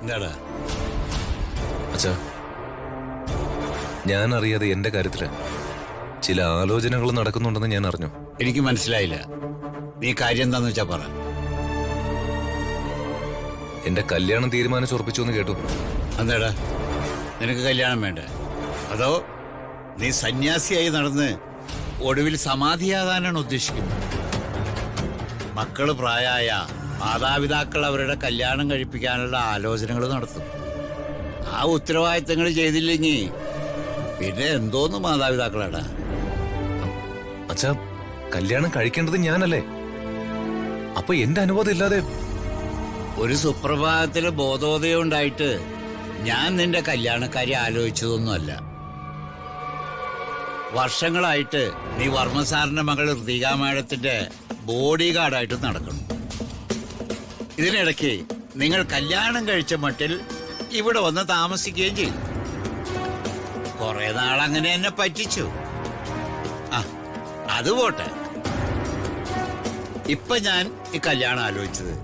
എന്താടാ? അച്ഛാ, ഞാൻ അറിയാതെ എന്റെ കാര്യത്തില് ചില ആലോചനകൾ നടക്കുന്നുണ്ടെന്ന് ഞാൻ അറിഞ്ഞു. എനിക്ക് മനസ്സിലായില്ല. നീ കാര്യം എന്താന്ന് വെച്ചാ പറ. എന്റെ കല്യാണം തീരുമാനിച്ചുറപ്പിച്ചു എന്ന് കേട്ടു. എന്താടാ, നിനക്ക് കല്യാണം വേണ്ടേ? അതോ നീ സന്യാസിയായി നടന്ന് ഒടുവിൽ സമാധിയാകാനാണ് ഉദ്ദേശിക്കുന്നത്? മക്കള് പ്രായമായ മാതാപിതാക്കൾ അവരുടെ കല്യാണം കഴിപ്പിക്കാനുള്ള ആലോചനകൾ നടത്തും. ആ ഉത്തരവാദിത്തങ്ങൾ ചെയ്തില്ലെങ്കിൽ പിന്നെ എന്തോന്ന് മാതാപിതാക്കളാടാ? അച്ഛാ, കല്യാണം കഴിക്കേണ്ടത് ഞാനല്ലേ? അപ്പൊ എന്റെ അനുവാദം ഇല്ലാതെ? ഒരു സുപ്രഭാതത്തില് ബോധോദയം ഉണ്ടായിട്ട് ഞാൻ നിന്റെ കല്യാണക്കാരി ആലോചിച്ചതൊന്നുമല്ല. വർഷങ്ങളായിട്ട് നീ വർമ്മ സാറിന്റെ മകൾ ഋതിക മാഡത്തിന്റെ ബോഡി ഗാർഡായിട്ട് നടക്കണം. ഇതിനിടയ്ക്ക് നിങ്ങൾ കല്യാണം കഴിച്ച മട്ടിൽ ഇവിടെ വന്ന് താമസിക്കുകയും ചെയ്തു. കുറെ നാൾ അങ്ങനെ എന്നെ പറ്റിച്ചു. ആ, അത് പോട്ടെ. ഇപ്പൊ ഞാൻ ഈ കല്യാണം ആലോചിച്ചത്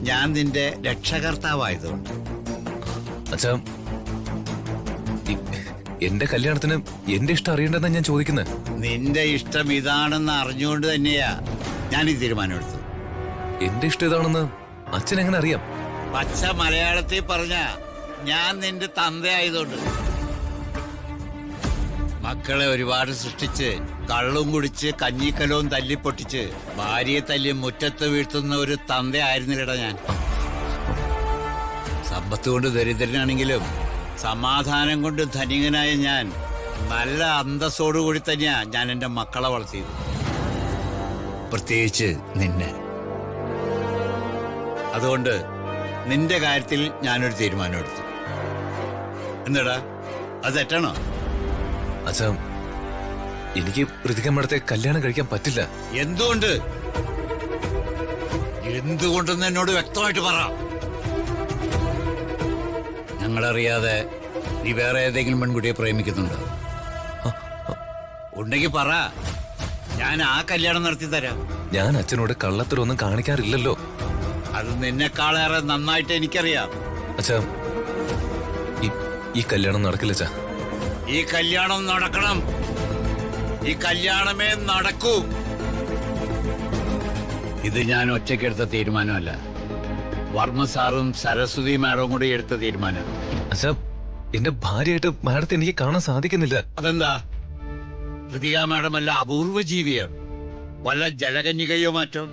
ഞാൻ നിന്റെ രക്ഷകർത്താവായതുകൊണ്ട്. അച്ഛാ, എന്റെ കല്യാണത്തിന് എന്റെ ഇഷ്ടം അറിയണ്ടെന്നാ ഞാൻ ചോദിക്കുന്നത്. നിന്റെ ഇഷ്ടം ഇതാണെന്ന് അറിഞ്ഞുകൊണ്ട് തന്നെയാ ഞാൻ ഈ തീരുമാനമെടുത്തത്. എന്റെ ഇഷ്ടം ഇതാണെന്ന് അച്ഛൻ എങ്ങനെ അറിയാം? പച്ച മലയാളത്തിൽ പറഞ്ഞ ഞാൻ നിന്റെ തന്തയായതുകൊണ്ട്. മക്കളെ ഒരുപാട് സൃഷ്ടിച്ച് കള്ളും കുടിച്ച് കഞ്ഞിക്കലവും തല്ലിപ്പൊട്ടിച്ച് ഭാര്യയെ തല്ലി മുറ്റത്ത് വീഴ്ത്തുന്ന ഒരു തന്തയായിരുന്നില്ലടാ ഞാൻ. സമ്പത്ത് കൊണ്ട് ദരിദ്രനാണെങ്കിലും സമാധാനം കൊണ്ട് ധനികനായ ഞാൻ നല്ല അന്തസ്സോടുകൂടി തന്നെയാ ഞാൻ എന്റെ മക്കളെ വളർത്തിയത്. പ്രത്യേകിച്ച് നിന്നെ. അതുകൊണ്ട് നിന്റെ കാര്യത്തിൽ ഞാനൊരു തീരുമാനമെടുത്തു. എന്താടാ, അത് തെറ്റാണോ? അച്ഛാ, എനിക്ക് ഋതിക മേഡത്തെ കല്യാണം കഴിക്കാൻ പറ്റില്ല. എന്തുകൊണ്ട്? എന്തുകൊണ്ടെന്ന് എന്നോട് വ്യക്തമായിട്ട് പറ. ഞങ്ങളറിയാതെ നീ വേറെ ഏതെങ്കിലും പെൺകുട്ടിയെ പ്രേമിക്കുന്നുണ്ടോ? ഉണ്ടെങ്കിൽ പറ, ഞാൻ ആ കല്യാണം നടത്തി തരാം. ഞാൻ അച്ഛനോട് കള്ളത്തരൊന്നും കാണിക്കാറില്ലല്ലോ. അത് നിന്നെക്കാളേറെ നന്നായിട്ട് എനിക്കറിയാം. അച്ഛാ, ഈ കല്യാണം നടക്കില്ല അച്ഛാ. ഈ കല്യാണം നടക്കണം. ഈ കല്യാണമേ നടക്കൂ. ഇത് ഞാൻ ഒറ്റയ്ക്കെടുത്ത തീരുമാനമല്ല. വർമ്മ സാറും സരസ്വതി മാഡവും കൂടി എടുത്ത തീരുമാനം. അച്ഛാ, എന്റെ ഭാര്യയായിട്ട് മാഡത്തെ എനിക്ക് കാണാൻ സാധിക്കുന്നില്ല. അതെന്താ? ഋതിക മാഡം അല്ല അപൂർവ ജീവിയാണ്. വല്ല ജലകന്യകയോ മാറ്റോ?